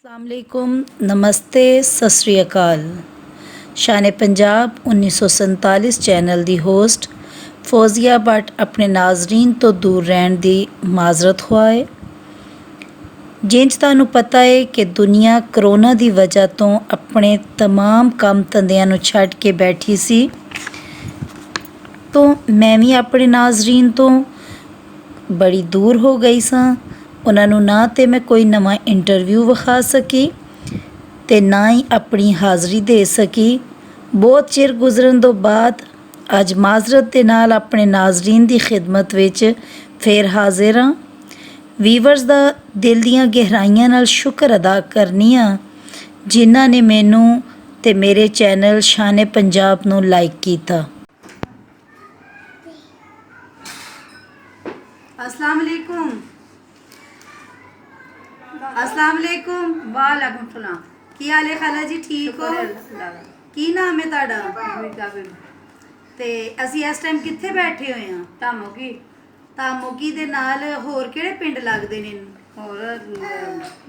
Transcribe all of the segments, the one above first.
अस्सलाम वालेकुम, नमस्ते, सत श्री अकाल। शान Punjab 1947 channel the host Fauzia Bhatt अपने नाजरीन तो दूर रहन दी माजरत खुआ है। जिंज तुहानू पता है कि दुनिया करोना दी वजह तो अपने तमाम काम धंधियां नू छड्ड के बैठी सी, तो मैं भी अपने नाजरीन तो बड़ी दूर हो गई सां। उन्हां नू ना तो मैं कोई नवा इंटरव्यू विखा सकी ते ना ही अपनी हाज़री दे सकी। बहुत चिर गुजरन तो बाद अज माजरत दे नाल अपने नाजरीन दी खिदमत विच फिर हाजिर हाँ। वीवर्स दा दिल दियां गहराइयां नाल शुक्र अदा करनी हाँ जिन्हां ने मैनू ते मेरे चैनल शान पंजाब नू लाइक कीता। अस्सलाम वालेकुम। अस्सलाम वालेकुम। वालेकुम सलाम। की हाल है खाला जी, ठीक हो? की नाम है तुहाडा? ते ਅਸੀਂ ਇਸ ਟਾਈਮ ਕਿੱਥੇ ਬੈਠੇ ਹੋਏ ਹਾਂ? ਤਾਮੋਗੀ ਦੇ ਨਾਲ ਹੋਰ ਕਿਹੜੇ ਪਿੰਡ ਲੱਗਦੇ ਨੇ? ਹੋਰ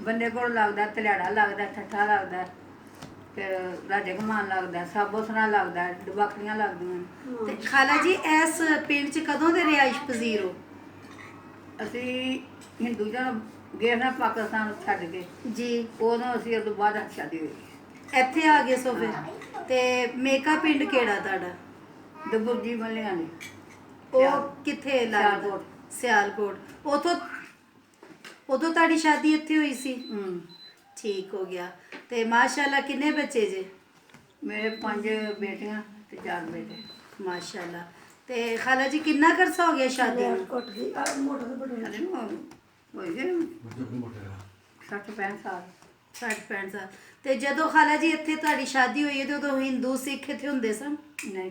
ਬੰਦੇ ਕੋਲ ਲੱਗਦਾ, ਤਲਿਆੜਾ ਲੱਗਦਾ, ਠੱਠਾ ਲੱਗਦਾ, ਫਿਰ ਰਾਜੇ ਘਮਾਨ ਲੱਗਦਾ, ਸਾਬੋਸਣਾ ਲੱਗਦਾ, ਡਬਾਕੀਆਂ ਲੱਗਦੀਆਂ। ਤੇ ਖਾਲਾ ਜੀ ਇਸ ਪਿੰਡ 'ਚ ਕਦੋਂ ਦੇ ਰਿਹਾਇਸ਼ ਪਜ਼ੀਰ ਹੋ? ਅਸੀਂ ਹਿੰਦੂ ਜਨ ਗਏ ਨਾ ਪਾਕਿਸਤਾਨ ਛੱਡ ਕੇ ਜੀ। ਉਦੋਂ ਅਸੀਂ ਉਦੋਂ ਬਾਅਦ ਸ਼ਾਦੀ ਹੋਈ। ਇੱਥੇ ਆ ਗਏ ਸੋ ਫਿਰ? ਤੇ ਮੇਕਾ ਪਿੰਡ ਕਿਹੜਾ ਤੁਹਾਡਾ? ਡਬੁਰਜੀ ਮੱਲਿਆਂ ਨੇ। ਉਹ ਕਿੱਥੇ ਲੱਗਦਾ? ਸਿਆਲਕੋਟ। ਉਦੋਂ ਤੁਹਾਡੀ ਸ਼ਾਦੀ ਇੱਥੇ ਹੋਈ ਸੀ? ਠੀਕ ਹੋ ਗਿਆ। ਤੇ ਮਾਸ਼ਾਅੱਲਾ ਕਿੰਨੇ ਬੱਚੇ ਜੇ? ਮੇਰੇ 5 ਬੇਟੀਆਂ ਤੇ 4 ਬੇਟੇ। ਮਾਸ਼ਾਅੱਲਾ। ਤੇ ਖਾਲਾ ਜੀ ਕਿੰਨਾ ਕਰਸਾ ਹੋ ਗਿਆ ਸ਼ਾਦੀ ਨੂੰ? ਹਲੇ ਨੂੰ ਹੋਈ ਗਏ 60-65 ਸਾਲ। 60-65 ਸਾਲ। ਤੇ ਜਦੋਂ ਖਾਲਾ ਜੀ ਇੱਥੇ ਤੁਹਾਡੀ ਸ਼ਾਦੀ ਹੋਈ ਹੈ ਤੇ ਉਦੋਂ ਹਿੰਦੂ ਸਿੱਖ ਇੱਥੇ ਹੁੰਦੇ ਸਨ? ਨਹੀਂ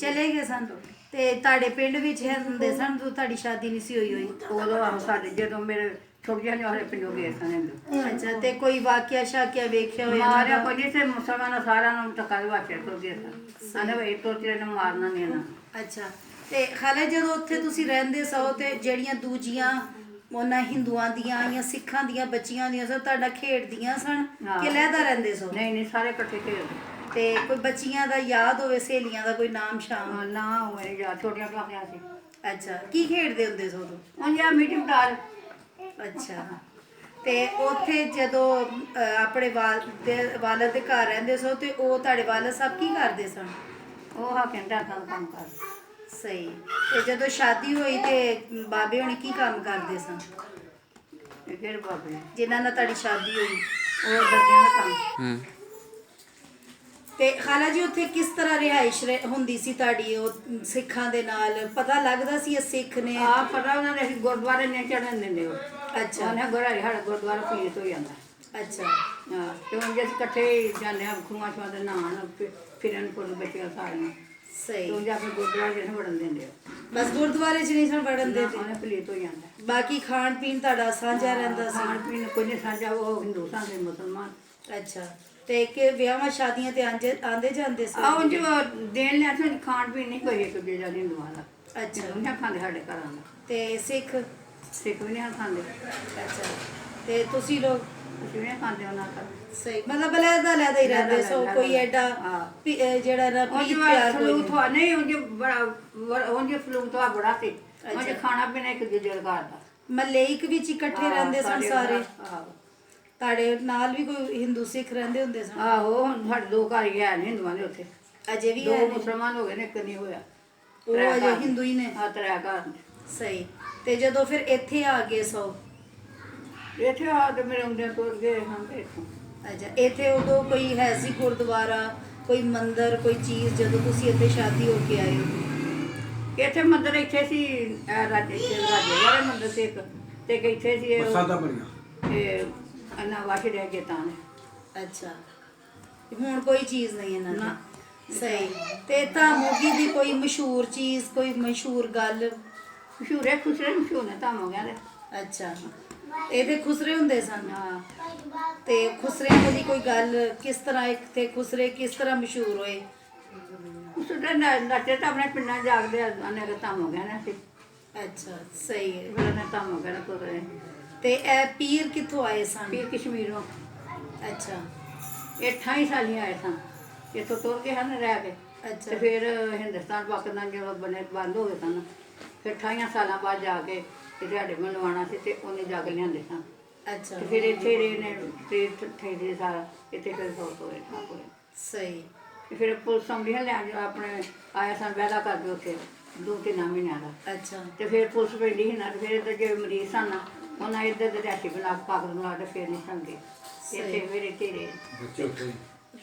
ਚਲੇ ਗਏ ਸਨ। ਤੇ ਤੁਹਾਡੇ ਪਿੰਡ ਵਿੱਚ ਹੁੰਦੇ ਸਨ ਜਦੋਂ ਤੁਹਾਡੀ ਸ਼ਾਦੀ ਨਹੀਂ ਸੀ ਹੋਈ? ਉਦੋਂ ਸਾਡੇ ਜਦੋਂ ਮੇਰੇ ਛੋਟੀਆਂ ਜਿਹੇ ਵਾਲੇ ਪਿੰਡੋਂ ਗਏ ਸਨ ਹਿੰਦੂ। ਅੱਛਾ। ਤੇ ਕੋਈ ਵਾਕਿਆ ਸ਼ਾਕਿਆ ਵੇਖਿਆ ਹੋਇਆ? ਮਾਰਿਆ ਕੋਈ ਨਹੀਂ ਤੇ ਮੁਸਲਮਾਨਾਂ ਸਾਰਿਆਂ ਨੂੰ ਟੱਕਾ ਦੇ ਵਾਚੇ ਤੋਂ ਗਏ ਸਨ। ਆਨੇ ਵੇ ਤੋਂ ਤੇਰੇ ਨੂੰ ਮਾਰਨਾ ਨਹੀਂ ਨਾ। ਅੱਛਾ। ਤੇ ਖਾਲਾ ਜਦੋਂ ਉੱਥੇ ਤੁਸੀਂ ਰਹਿੰਦੇ ਸੋ ਤੇ ਜਿਹੜੀਆਂ ਦੂਜੀਆਂ ਉਹਨਾਂ ਹਿੰਦੂਆਂ ਦੀਆਂ ਜਾਂ ਸਿੱਖਾਂ ਦੀਆਂ ਬੱਚੀਆਂ ਦੀਆਂ ਸੋ ਤੁਹਾਡਾ ਖੇਡਦੀਆਂ ਸਨ ਕਿ ਲਹਿਦਾ ਰਹਿੰਦੇ ਸੋ? ਨਹੀਂ ਸਾਰੇ ਇਕੱਠੇ ਖੇਡਦੇ। ਤੇ ਕੋਈ ਬੱਚੀਆਂ ਦਾ ਯਾਦ ਹੋਵੇ, ਸਹੇਲੀਆਂ ਦਾ ਕੋਈ ਨਾਮ ਸ਼ਾਮ? ਨਾ ਹੋਏ ਜਾਂ ਛੋਟੀਆਂ ਕਲਾਸਾਂ ਸੀ। ਅੱਛਾ। ਕੀ ਖੇਡਦੇ ਹੁੰਦੇ ਸੋ ਉਦੋਂ? ਉਹ ਜਾਂ ਮੀਟਿੰਗ ਟਾਰ। ਅੱਛਾ। ਤੇ ਉੱਥੇ ਜਦੋਂ ਆਪਣੇ ਵਾਲਦ ਦੇ ਘਰ ਰਹਿੰਦੇ ਸੋ ਤੇ ਉਹ ਤੁਹਾਡੇ ਵਾਲਦ ਸਾਹਿਬ ਕੀ ਕਰਦੇ ਸਨ? ਉਹ ਹਾਕਿੰਡਾ ਦਾ ਕੰਮ ਕਰਦੇ। ਸਹੀ। ਤੇ ਜਦੋਂ ਸ਼ਾਦੀ ਹੋਈ ਤੇ ਬਾਬੇ ਹੋਣੀ ਕੀ ਕੰਮ ਕਰਦੇ ਸਨ? ਇਹ ਕਿਹੜੇ ਬਾਬੇ? ਜਿਨ੍ਹਾਂ ਨਾਲ ਤੁਹਾਡੀ ਸ਼ਾਦੀ ਹੋਈ ਉਹ ਬੱਚਿਆਂ ਦਾ ਕੰਮ। ਤੇ ਖਾਲਾ ਜੀ ਉੱਥੇ ਕਿਸ ਤਰ੍ਹਾਂ ਰਿਹਾਇਸ਼ ਹੁੰਦੀ ਸੀ ਤੁਹਾਡੀ ਉਹ ਸਿੱਖਾਂ ਦੇ ਨਾਲ? ਪਤਾ ਲੱਗਦਾ ਸੀ ਇਹ ਸਿੱਖ ਨੇ? ਆ ਪਤਾ ਉਹਨਾਂ ਦੇ ਗੁਰਦੁਆਰੇ ਨੇ ਚੜਨ ਦਿੰਦੇ ਉਹ। ਅੱਛਾ। ਉਹਨੇ ਗੁਰਾਈ ਸਾਡਾ ਗੁਰਦੁਆਰਾ ਪੀਤ ਹੋ ਜਾਂਦਾ। ਅੱਛਾ। ਹਾਂ ਤੇ ਹੁਣ ਜੇ ਅਸੀਂ ਇਕੱਠੇ ਜਾਂਦੇ ਹਾਂ ਖੂਹਾਂ ਛੂਹਾਂ ਦੇ ਨਹਾਉਣ ਫਿਰਨ ਕੋਲ ਬੱਚਿਆਂ ਸਾਰੀਆਂ। ਸਹੀ। ਤੂੰ ਜਾ ਕੇ ਗੁਰਦੁਆਰੇ ਜਿਹਨੂੰ ਵੜਨ ਦਿੰਦੇ ਆ। ਬਸ ਗੁਰਦੁਆਰੇ 'ਚ ਨਹੀਂ ਸਨ ਵੜਨ ਦਿੰਦੇ? ਉਹਨੇ ਪਲੀਤ ਹੋ ਜਾਂਦਾ। ਬਾਕੀ ਖਾਣ ਪੀਣ ਤੁਹਾਡਾ ਸਾਂਝਾ ਰਹਿੰਦਾ ਸੀ? ਖਾਣ ਪੀਣ ਕੋਈ ਨਹੀਂ ਸਾਂਝਾ, ਉਹ ਹਿੰਦੂ ਸਾਂਝੇ ਮੁਸਲਮਾਨ। ਅੱਛਾ। ਤੇ ਕਿ ਵਿਆਹਾਂ ਸ਼ਾਦੀਆਂ ਤੇ ਆਂਦੇ ਜਾਂਦੇ ਸੀ? ਆਹ ਜੋ ਦੇਣ ਲਿਆ ਸੀ ਖਾਣ ਪੀਣ ਨਹੀਂ ਕੋਈ ਇੱਕ ਦੂਜੇ ਦਾ ਹਿੰਦੂਆਂ ਦਾ। ਅੱਛਾ। ਉਹਨਾਂ ਖਾਂਦੇ ਸਾਡੇ ਘਰਾਂ ਦਾ। ਤੇ ਸਿੱਖ? ਸਿੱਖ ਵੀ ਨਹੀਂ ਖਾਂਦੇ। ਅੱਛਾ। ਤੇ ਤੁਸੀਂ ਲੋਕ? ਅਸੀਂ ਵੀ ਖਾਂਦੇ ਉਹਨਾਂ ਦਾ। ਸਹੀ। ਮਤਲਬ ਲਹਿਦਾ ਹੀ ਰਹਿੰਦੇ ਸੋ? ਕੋਈ ਐਡਾ ਜਿਹੜਾ ਨਾ ਪ੍ਰੀਤ ਪਿਆਰ ਕੋਈ ਨਹੀਂ? ਉਂਝ ਬੜਾ ਉਂਝ ਫਲੂਕ ਤੋਂ ਬੜਾ ਸੀ। ਉਂਝ ਖਾਣਾ ਪੀਣਾ ਇੱਕ ਦੂਜੇ ਦਾ ਕਰਦਾ। ਮਲੇਕ ਵਿੱਚ ਇਕੱਠੇ ਰਹਿੰਦੇ ਸਨ ਸਾਰੇ? ਆਹੋ। ਤੁਹਾਡੇ ਨਾਲ ਵੀ ਕੋਈ ਹਿੰਦੂ ਸਿੱਖ ਰਹਿੰਦੇ ਹੁੰਦੇ ਸਨ? ਆਹੋ। ਹੁਣ ਸਾਡੇ 2 ਘਰ ਹੀ ਹੈ ਨੇ ਹਿੰਦੂਆਂ ਦੇ ਉੱਥੇ। ਅਜੇ ਵੀ 2 ਮੁਸਲਮਾਨ ਹੋ ਗਏ ਨੇ, ਇੱਕ ਨਹੀਂ ਹੋਇਆ। ਉਹ ਅਜੇ ਹਿੰਦੂ ਹੀ ਨੇ? ਹਾਂ 3 ਘਰ ਨੇ। ਸਹੀ। ਤੇ ਜਦੋਂ ਫਿਰ ਇੱਥੇ ਆ ਗਏ ਸੋ? ਇੱਥੇ ਆ ਤੇ ਮੇਰੇ ਹੁੰਦੇ ਤੁਰ ਗਏ ਹਾਂ ਇੱਥੋਂ। ਅੱਛਾ। ਇੱਥੇ ਉਦੋਂ ਕੋਈ ਹੈ ਸੀ ਗੁਰਦੁਆਰਾ, ਕੋਈ ਮੰਦਿਰ, ਕੋਈ ਚੀਜ਼ ਜਦੋਂ ਤੁਸੀਂ ਇੱਥੇ ਸ਼ਾਦੀ ਹੋ ਕੇ ਆਏ ਹੋ? ਇੱਥੇ ਮੰਦਿਰ ਇੱਥੇ ਸੀ ਰਾਜੇ ਵਾਲੇ ਮੰਦਿਰ ਸੀ ਇੱਕ, ਤੇ ਇੱਕ ਇੱਥੇ ਸੀ ਇਹ ਅੰਨਾ ਵਾਸ਼ੀ ਰਹਿ ਗਏ ਤਾਂ ਨੇ। ਅੱਛਾ। ਹੁਣ ਕੋਈ ਚੀਜ਼ ਨਹੀਂ ਇਹਨਾਂ ਨਾ? ਸਹੀ। ਤੇ ਤਾਮੋਗੀ ਦੀ ਕੋਈ ਮਸ਼ਹੂਰ ਚੀਜ਼, ਕੋਈ ਮਸ਼ਹੂਰ ਗੱਲ? ਮਸ਼ਹੂਰ ਹੈ ਖੁਸਰੇ ਮਸ਼ਹੂਰ ਨੇ ਤਾਂ ਹੋ ਗਿਆ ਦੇ। ਅੱਛਾ। ਇਹਦੇ ਖੁਸਰੇ ਹੁੰਦੇ ਸਨ? ਹਾਂ। ਤੇ ਖੁਸਰਿਆਂ ਦੀ ਕੋਈ ਗੱਲ ਕਿਸ ਤਰ੍ਹਾਂ? ਇੱਕ ਤੇ ਖੁਸਰੇ ਕਿਸ ਤਰ੍ਹਾਂ ਮਸ਼ਹੂਰ ਹੋਏ? ਖੁਸਰੇ ਨੱਚੇ ਤਾਂ ਆਪਣੇ ਪਿੰਡਾਂ ਜਾਗਦੇ ਆਨੇ ਕਿ ਤਾਂ ਹੋ ਗਿਆ ਨਾ ਸੀ। ਅੱਛਾ। ਸਹੀ ਹੈ। ਫਿਰ ਨੇ ਤਾਂ ਹੋ ਗਿਆ ਨਾ ਖੁਸਰੇ। ਤੇ ਇਹ ਪੀਰ ਕਿੱਥੋਂ ਆਏ ਸਨ? ਪੀਰ ਕਸ਼ਮੀਰੋਂ। ਅੱਛਾ ਇਹ 28 ਸਾਲੀਆਂ ਆਏ ਸਨ, ਇੱਥੋਂ ਤੁਰ ਕੇ ਹਨ ਰਹਿ ਕੇ। ਅੱਛਾ ਤੇ ਫਿਰ ਹਿੰਦੁਸਤਾਨ ਪਾਕਿਸਤਾਨ ਜਦੋਂ ਬੰਦ ਹੋ ਗਏ ਸਨ, ਫਿਰ 28 ਸਾਲਾਂ ਬਾਅਦ ਜਾ ਕੇ ਤੇ ਦਿਹਾੜੇ ਮਨਵਾਉਣਾ ਸੀ ਤੇ ਉਹਨੇ ਜੱਗ ਲਿਆਂਦੇ ਸਨ। ਅੱਛਾ ਤੇ ਫਿਰ ਇੱਥੇ ਰਹੇ ਨੇ ਤੇ 38 ਸਾਲ ਇੱਥੇ ਫਿਰ ਸੌ ਹੋਏ ਠਾਕੁਰ। ਸਹੀ ਤੇ ਫਿਰ ਪੁਲਿਸ ਆਉਂਦੀ ਹੈ ਲੈਣ ਆਪਣੇ ਆਇਆ ਸਨ ਵਿਆਹ ਕਰਦੇ ਉੱਥੇ 2-3 ਮਹੀਨਿਆਂ ਦਾ। ਅੱਛਾ ਤੇ ਫਿਰ ਪੁਲਿਸ ਪੈਂਦੀ ਸੀ ਨਾ, ਤੇ ਫਿਰ ਇੱਧਰ ਜਿਹੜੇ ਮਰੀਜ਼ ਸਨ ਨਾ ਉਹਨਾਂ ਇੱਧਰ ਦੇ ਰਿਹਾਇਸ਼ੀ ਬਣਾ ਕੇ ਪਾਗਲ ਬਣਾ ਕੇ ਫਿਰ ਨਹੀਂ ਸੰਗੇ ਇੱਥੇ ਫਿਰ ਇੱਥੇ ਰਹੇ।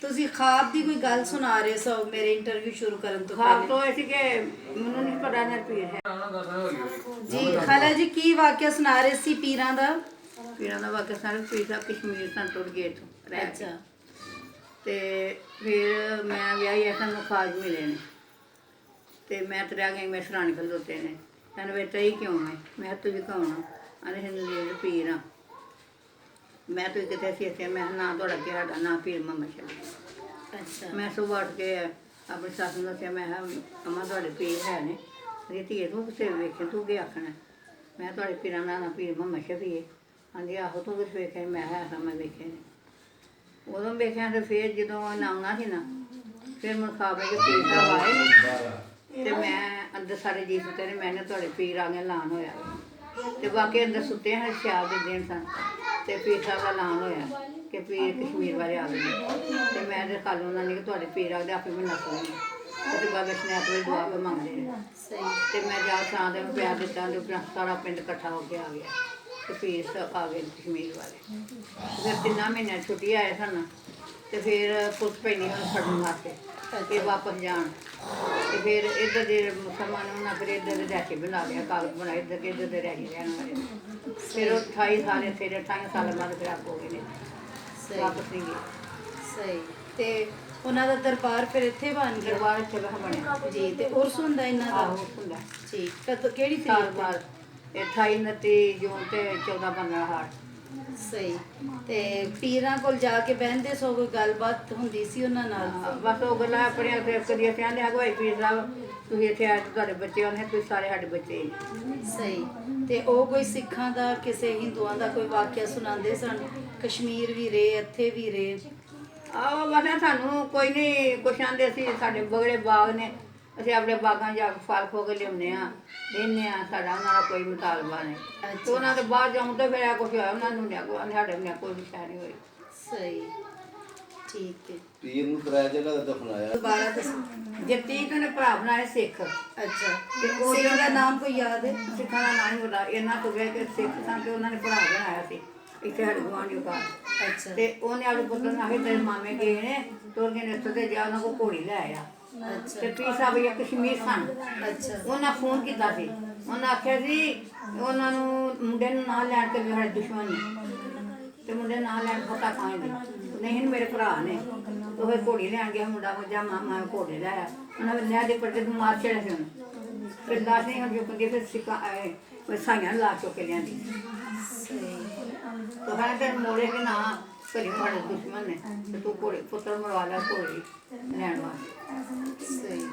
ਤੁਸੀਂ ਖਾਬ ਦੀ ਕੋਈ ਗੱਲ ਸੁਣਾ ਰਹੇ ਸੋ ਮੇਰੇ ਇੰਟਰਵਿਊ ਸ਼ੁਰੂ ਕਰਨ ਤੋਂ ਖਾਬ ਪਹਿਲੇ। ਤੋਂ ਇਹ ਸੀ ਕਿ ਮੈਨੂੰ ਨਹੀਂ ਪਤਾ ਨਾ ਪੀਰ ਹੈ ਜੀ ਖਾਲਾ ਜੀ ਕੀ ਵਾਕਿਆ ਸੁਣਾ ਰਹੇ ਸੀ ਪੀਰਾਂ ਦਾ? ਪੀਰਾਂ ਦਾ ਵਾਕਿਆ ਸਾਰੇ ਪੀਰ ਸਾਹਿਬ ਕਸ਼ਮੀਰ ਸਨ ਟੁੱਟ ਗਏ ਇੱਥੋਂ ਰਹਿ ਕੇ। ਅੱਛਾ ਤੇ ਫਿਰ ਮੈਂ ਵਿਆਹੀ ਐ ਸਾਨੂੰ ਖਾਜ ਮਿਲੇ ਨੇ ਤੇ ਮੈਂ ਤਰਿਆ ਗਈ ਮੈਂ ਸਰਾਣੀ ਖਲੋਤੇ ਨੇ ਕਹਿੰਦੇ ਵੇ ਤਈ ਕਿਉਂ ਹੈ? ਮੈਂ ਕਿਹਾ ਤੂੰ ਵੀ ਕੌਣ ਆ? ਆਂਦੇ ਹਿੰਦੂ ਪੀਰ ਆ। ਮੈਂ ਤੂੰ ਕਿਤੇ ਸੀ ਇੱਥੇ? ਮੈਂ ਕਿਹਾ ਨਾ ਤੁਹਾਡਾ ਕੀ ਸਾਡਾ ਨਾਂ ਪੀਰ ਮੁਹੰਮਦ ਸ਼ਫੀ। ਅੱਛਾ ਮੈਂ ਸੁਬਾਹ ਉੱਠ ਕੇ ਆਪਣੀ ਸੱਸ ਨੂੰ ਦੱਸਿਆ, ਮੈਂ ਕਿਹਾ ਅਮਾ ਤੁਹਾਡੇ ਪੀਰ ਹੈ ਨੇ? ਅਰੇ ਧੀਏ ਤੂੰ ਕਿਸੇ ਵੇਖੇ ਤੂੰ ਕੀ ਆਖਣਾ? ਮੈਂ ਤੁਹਾਡੇ ਪੀਰਾਂ ਦਾ ਨਾਂ ਪੀਰ ਮੁਹੰਮਦ ਸ਼ਫੀ ਹੈ। ਆਂਦੀ ਆਹੋ ਤੂੰ ਕੁਛ ਵੇਖਿਆ? ਮੈਂ ਕਿਹਾ ਐਸਾ ਮੈਂ ਵੇਖਿਆ ਨੇ। ਉਦੋਂ ਵੇਖਿਆ ਤੇ ਫਿਰ ਜਦੋਂ ਆਉਣਾ ਸੀ ਨਾ ਫਿਰ ਮੈਨੂੰ ਖਾਬ ਕੇ ਪੀਰ ਸਾਹਿਬ ਆਏ ਨੇ ਤੇ ਮੈਂ ਅੰਦਰ ਸਾਰੇ ਜੀ ਸੁੱਤੇ ਨੇ। ਮੈਨੇ ਤੁਹਾਡੇ ਪੀਰ ਆ ਗਏ ਐਲਾਨ ਹੋਇਆ ਤੇ ਬਾਕੀ ਅੰਦਰ ਸੁੱਤੇ ਹਨ ਸਿਆਲ ਦੇ ਦਿਨ ਸਨ ਤੇ ਪੀਰ ਸਾਹਿਬ ਦਾ ਐਲਾਨ ਹੋਇਆ ਕਿ ਪੀਰ ਕਸ਼ਮੀਰ ਵਾਲੇ ਆ ਗਏ ਨੇ। ਤੇ ਮੈਂ ਤੇ ਕੱਲ ਉਹਨਾਂ ਨੇ ਕਿ ਤੁਹਾਡੇ ਪੀਰ ਆ ਗਏ ਆਪੇ ਮੈਂ ਨੱਸ ਲੈਣਾ ਤੇ ਬਾਬਾ ਸ਼ਨੈਤ ਵਾਲੀ ਦੁਆ ਕੇ ਮੰਗਦੇ ਨੇ। ਸਹੀ ਤੇ ਮੈਂ ਜਾ ਸਾਂ ਦੇ ਨੂੰ ਪਿਆਰ ਦਿੱਤਾ ਤੇ ਆਪਣਾ ਸਾਰਾ ਪਿੰਡ ਇਕੱਠਾ ਹੋ ਕੇ ਆ ਗਿਆ ਤੇ ਪੀਰ ਸਾਹਿਬ ਆ ਗਏ ਕਸ਼ਮੀਰ ਵਾਲੇ। ਫਿਰ 3 ਮਹੀਨਿਆਂ ਛੁੱਟੀ ਆਏ ਸਨ ਤੇ ਫਿਰ ਪੁਲਿਸ ਪੈਣੀ ਹੁਣ ਫੜਨ ਵਾਸਤੇ ਇਹ ਵਾਪਸ ਜਾਣ। ਤੇ ਫਿਰ ਇੱਧਰ ਦੇ ਮੁਸਲਮਾਨ ਉਹਨਾਂ ਫਿਰ ਇੱਧਰ ਦੇ ਰਹਿਸ਼ੀ ਬਣਾ ਲਿਆ, ਕਾਗਜ਼ ਬਣਾਏ ਇੱਧਰ ਦੇ ਰਹਿ ਰਹਿਣ ਵਾਲੇ। ਫਿਰ ਉਹ 28 ਸਾਲ ਇੱਥੇ 28 ਸਾਲ ਬਾਅਦ ਫਿਰ ਆਪ ਹੋ ਗਏ ਨੇ, ਵਾਪਸ ਨਹੀਂ ਗਏ। ਸਹੀ ਤੇ ਉਹਨਾਂ ਦਾ ਦਰਬਾਰ ਫਿਰ ਇੱਥੇ ਬਣ ਗਿਆ? ਦਰਬਾਰ ਇੱਥੇ ਬਣਿਆ ਜੀ ਤੇ ਉਰਸ ਹੁੰਦਾ ਇਹਨਾਂ ਦਾ? ਆਹੋ ਹੁੰਦਾ ਠੀਕ ਕਦੋਂ ਕਿਹੜੀ ਸਾਲ ਤਰੀਕ ਤੇ? ਬਾਅਦ 28-29 ਜੂਨ ਤੇ 14-15 ਹਾੜ। ਸਹੀ ਤੇ ਪੀਰਾਂ ਕੋਲ ਜਾ ਕੇ ਬਹਿੰਦੇ ਸੋ ਕੋਈ ਗੱਲਬਾਤ ਹੁੰਦੀ ਸੀ ਉਹਨਾਂ ਨਾਲ? ਬਸ ਉਹ ਗੱਲਾਂ ਆਪਣੀਆਂ ਤੇ ਕਦੀ ਅਸੀਂ ਆਂਦੇ ਹਗਵਾਈ ਪੀਰ ਸਾਹਿਬ ਤੁਸੀਂ ਇੱਥੇ ਆਏ ਤੇ ਤੁਹਾਡੇ ਬੱਚੇ ਆਉਂਦੇ ਤੁਸੀਂ ਸਾਰੇ ਸਾਡੇ ਬੱਚੇ ਨੇ। ਸਹੀ ਤੇ ਉਹ ਕੋਈ ਸਿੱਖਾਂ ਦਾ ਕਿਸੇ ਹਿੰਦੂਆਂ ਦਾ ਕੋਈ ਵਾਕਿਆ ਸੁਣਾਉਂਦੇ ਸਨ? ਕਸ਼ਮੀਰ ਵੀ ਰਹੇ ਇੱਥੇ ਵੀ ਰਹੇ? ਆਹੋ ਬਸ ਸਾਨੂੰ ਕੋਈ ਨਹੀਂ ਕੁਛ ਆਂਦੇ ਅਸੀਂ ਸਾਡੇ ਬਗੜੇ ਬਾਗ ਨੇ ਅਸੀਂ ਆਪਣੇ ਬਾਗਾਂ ਜਾ ਕੇ ਫਲ ਖੋ ਕੇ ਲਿਆਉਂਦੇ ਹਾਂ ਲੈਂਦੇ ਹਾਂ, ਸਾਡਾ ਉਹਨਾਂ ਦਾ ਕੋਈ ਮੁਤਾਲਬਾ ਨਹੀਂ। ਤੇ ਉਹਨਾਂ ਦੇ ਬਾਅਦ ਜਦੋਂ ਤਾਂ ਫਿਰ ਕੁਛ ਹੋਇਆ ਉਹਨਾਂ ਨੂੰ ਲਿਆ ਸਾਡੇ ਨਾਲ ਕੋਈ ਵੀ ਸ਼ੈ ਨਹੀਂ ਹੋਈ। ਸਹੀ ਠੀਕ ਹੈ। ਪੀਰ ਨੂੰ ਕਿਰਾਇਆ ਜਗ੍ਹਾ ਤੇ ਦਫਨਾਇਆ। ਦੁਬਾਰਾ ਦੱਸੋ। ਜੱਤੀ ਨੇ ਭਰਾ ਬਣਾਏ ਸਿੱਖ ਅੱਛਾ ਤੇ ਉਹ ਸਿੱਖ ਦਾ ਨਾਮ ਕੋਈ ਯਾਦ ਹੈ? ਸਿੱਖਾਂ ਦਾ ਨਾਂ ਨਹੀਂ ਪਤਾ। ਇਹਨਾਂ ਤੋਂ ਗਏ ਕਿ ਸਿੱਖ ਸਨ ਤੇ ਉਹਨਾਂ ਨੇ ਭਰਾ ਬਣਾਇਆ ਸੀ ਇੱਥੇ ਸਾਡੇ ਗੁਆਂਢੀ ਘਰ। ਅੱਛਾ ਤੇ ਉਹਨੇ ਆਪਣੇ ਪੁੱਤਰ ਨਾਲ ਤੇਰੇ ਮਾਮੇ ਗਏ ਨੇ ਤੁਰ ਗਏ ਨੇ ਉੱਥੇ ਤੇ ਜਾ ਉਹਨਾਂ ਕੋਲ ਘੋੜੀ ਲੈ ਆਇਆ। ਅੱਛਾ ਤੇ ਪੀਰ ਸਾਹਿਬ ਇਹ ਕਸ਼ਮੀਰ ਸਨ। ਅੱਛਾ ਉਹਨਾਂ ਫੋਨ ਕੀਤਾ ਸੀ, ਉਹਨਾਂ ਆਖਿਆ ਸੀ ਉਹਨਾਂ ਨੂੰ ਮੁੰਡੇ ਨੂੰ ਨਾਲ ਲੈਣ ਕੇ ਵੀ ਸਾਡੇ ਦੁਸ਼ਮਣ ਨੇ ਤੇ ਮੁੰਡੇ ਨਾਲ ਲੈਣ ਪਤਾ ਖਾਏਗੇ ਨਹੀਂ ਮੇਰੇ ਭਰਾ ਨੇ। ਉਹ ਫਿਰ ਘੋੜੀ ਲੈਣ ਗਿਆ ਮੁੰਡਾ ਜਾ ਮਾਮਾ ਘੋੜੇ ਲੈ ਆਇਆ। ਉਹਨਾਂ ਨੇ ਲੈ ਦੇ ਪਰਦੇ ਨੂੰ ਮਾਰ ਛੜਿਆ ਸੀ ਉਹਨੂੰ। ਫਿਰ ਲਾਸ਼ ਨਹੀਂ ਹੁਣ ਚੁੱਕਦੀ ਫਿਰ ਸਿੱਕਾ ਸਾਈਆਂ ਲਾ ਚੁੱਕ ਕੇ ਲਿਆਂਦੀ। तो है तेरे मोड़े के ना करी मारे दुश्मन ने तो तू घोड़े पुत्र मरवा ला घोड़ी लैन वास्ते। सही